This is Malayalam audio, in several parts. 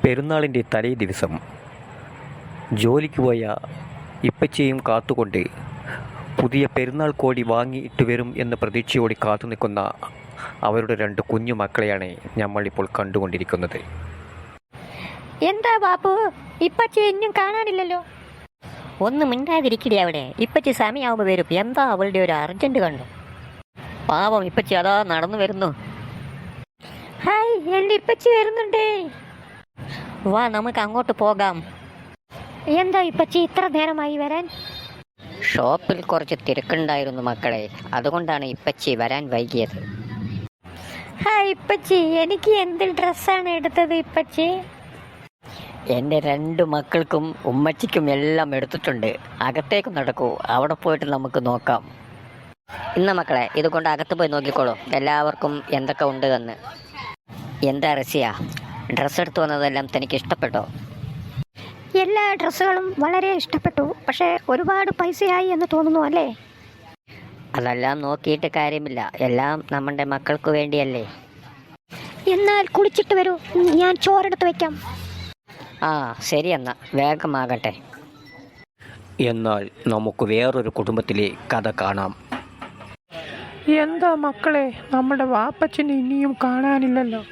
പെരുന്നാളിൻ്റെ തലേ ദിവസം ജോലിക്ക് പോയ ഇപ്പച്ചിയെയും കാത്തുകൊണ്ട് പുതിയ പെരുന്നാൾ കോടി വാങ്ങിയിട്ട് വരും എന്ന പ്രതീക്ഷയോടെ കാത്തു നിൽക്കുന്ന അവരുടെ രണ്ട് കുഞ്ഞു മക്കളെയാണ് നമ്മളിപ്പോൾ കണ്ടുകൊണ്ടിരിക്കുന്നത്. എന്താ ബാപ്പു, ഇപ്പച്ചി ഇന്നും കാണാനില്ലല്ലോ? ഒന്നും മിണ്ടാതിരിക്കടി അവിടെ. ഇപ്പച്ചി സമയമാകുമ്പോൾ വരും. എന്താ അവളുടെ ഒരു അർജന്റ് കണ്ടു? പാവം ഇപ്പച്ചി അതാ നടന്നു വരുന്നു. ഹായ്, എൻ്റെ ഇപ്പച്ചി വരുന്നുണ്ടേ. വാ, നമുക്ക് അങ്ങോട്ട് പോകാം. എന്താ ഇപ്പച്ചി ഇത്ര നേരമായി വരാൻ? ഷോപ്പിൽ കുറച്ച് തിരക്കുണ്ടായിരുന്നു മക്കളെ, അതുകൊണ്ടാണ് ഇപ്പച്ചി വരാൻ വൈകിയത്. ഹായ് ഇപ്പച്ചി, എനിക്ക് എന്ത് ഡ്രസ്സാണ് എടുത്തത് ഇപ്പച്ചി? എൻ്റെ രണ്ട് മക്കൾക്കും ഉമ്മച്ചിക്കും എല്ലാം എടുത്തിട്ടുണ്ട്. അകത്തേക്ക് നടക്കൂ, അവിടെ പോയിട്ട് നമുക്ക് നോക്കാം. ഇന്ന മക്കളെ, ഇതുകൊണ്ട് അകത്ത് പോയി നോക്കിക്കോളൂ, എല്ലാവർക്കും എന്തൊക്കെ ഉണ്ട് എന്ന്. എന്താ റസിയ, ഡ്രസ്സ് എടുത്തു വന്നതെല്ലാം തനിക്ക് ഇഷ്ടപ്പെട്ടോ? എല്ലാ ഡ്രസ്സുകളും വളരെ ഇഷ്ടപ്പെട്ടു, പക്ഷേ ഒരുപാട് പൈസയായി എന്ന് തോന്നുന്നു അല്ലേ? അതെല്ലാം നോക്കിയിട്ട് കാര്യമില്ല, എല്ലാം നമ്മുടെ മക്കൾക്ക് വേണ്ടിയല്ലേ. എന്നാൽ കുളിച്ചിട്ട് വരൂ, ഞാൻ ചോറെടുത്ത് വയ്ക്കാം. ആ ശരി, എന്നാൽ വേഗമാകട്ടെ. എന്നാൽ നമുക്ക് വേറൊരു കുടുംബത്തിലെ കഥ കാണാം. എന്താ മക്കളെ, നമ്മുടെ വാപ്പച്ചനെ ഇനിയും കാണാനില്ലല്ലോ.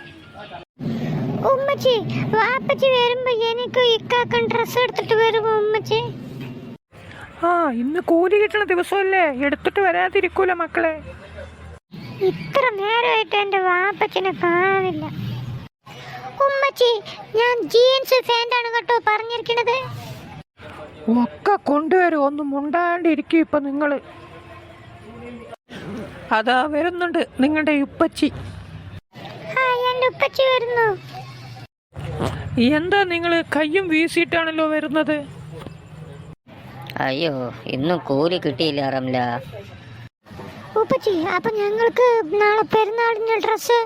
ഉമ്മച്ചി, വാപ്പച്ചി വരുമ്പോ എനിക്ക് ഇക്കാക്കൻ ഡ്രസ്സ് എടുത്തിട്ട് വരുമോ ഉമ്മച്ചി? ആ, ഇന്ന് കൂലി കിട്ടുന്ന ദിവസമല്ലേ, എടുത്തിട്ട് വരാതിരിക്കൂല മക്കളെ. ഇത്ര നേരമായിട്ട് എൻ്റെ വാപ്പച്ചിനെ കാണാനില്ല. ഉമ്മച്ചി, ഞാൻ ജീൻസ് പാൻ്റാണ് കേട്ടോ പറഞ്ഞിരിക്കണത്. ഒക്കെ കൊണ്ടുവരും, ഒന്നും മുണ്ടാണ്ടിരിക്കും. ഇപ്പൊ നിങ്ങള് അതാ വരുന്നുണ്ട് നിങ്ങളുടെ ഉപ്പച്ചി. എൻ്റെ ഉപ്പച്ചി വരുന്നു. എന്താ നിങ്ങള് കയ്യും വീശിയിട്ടാണല്ലോ വരുന്നത്? അയ്യോ, ഇന്നും കൂലി കിട്ടിയില്ല റംല. ഉപ്പച്ചി, അപ്പൊ ഞങ്ങൾക്ക് നാളെ പെരുന്നാളിന്റെ ഡ്രസ്സ്?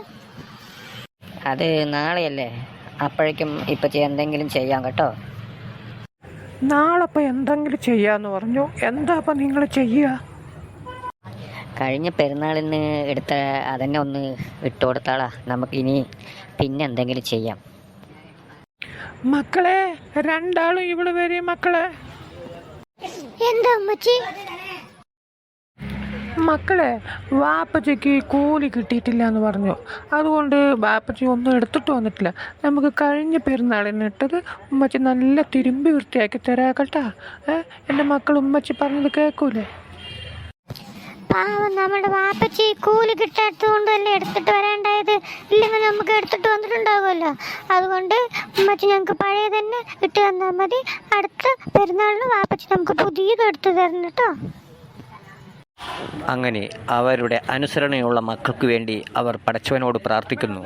അത് നാളെയല്ലേ, അപ്പോഴേക്കും ഇപ്പച്ചി എന്തെങ്കിലും ചെയ്യാം കേട്ടോ. നാളെപ്പോ എന്തെങ്കിലും ചെയ്യാന്ന് പറഞ്ഞു. എന്താ അപ്പൊ നിങ്ങൾ ചെയ്യുക? കഴിഞ്ഞ പെരുന്നാളിന് എടുത്ത അതന്നെ ഒന്ന് ഇട്ട് കൊടുത്താളാ, നമുക്ക് ഇനി പിന്നെ എന്തെങ്കിലും ചെയ്യാം. മക്കളെ, രണ്ടാളും ഇവിടെ വരെ. മക്കളെ, എന്താ അമ്മച്ചി? മക്കളെ, വാപ്പച്ചിക്ക് കൂലി കിട്ടിയിട്ടില്ല എന്ന് പറഞ്ഞു, അതുകൊണ്ട് വാപ്പച്ചി ഒന്നും എടുത്തിട്ട് വന്നിട്ടില്ല. നമുക്ക് കഴിഞ്ഞ പെരുന്നാളിന് ഇട്ടത് ഉമ്മച്ചി നല്ല തിരുമ്പി വൃത്തിയാക്കി തരാക്കട്ടാ. എൻ്റെ മക്കൾ ഉമ്മച്ചി പറഞ്ഞത് കേൾക്കൂലേ? പാവം, നമ്മുടെ വാപ്പച്ചി കൂലി കിട്ടാത്തതുകൊണ്ടല്ലേ എടുത്തിട്ട് വരാണ്ടായത്. ഇല്ലെങ്കിൽ നമുക്ക് എടുത്തിട്ട് വന്നിട്ടുണ്ടാകുമല്ലോ. അതുകൊണ്ട് ഉമ്മച്ചി ഞങ്ങൾക്ക് പഴയ തന്നെ ഇട്ട് തന്നാൽ മതി. അടുത്ത പെരുന്നാളിന് വാപ്പച്ചി നമുക്ക് പുതിയത് എടുത്തു തരണം കേട്ടോ. അങ്ങനെ അവരുടെ അനുസരണയുള്ള മക്കൾക്ക് വേണ്ടി അവർ പടച്ചവനോട് പ്രാർത്ഥിക്കുന്നു.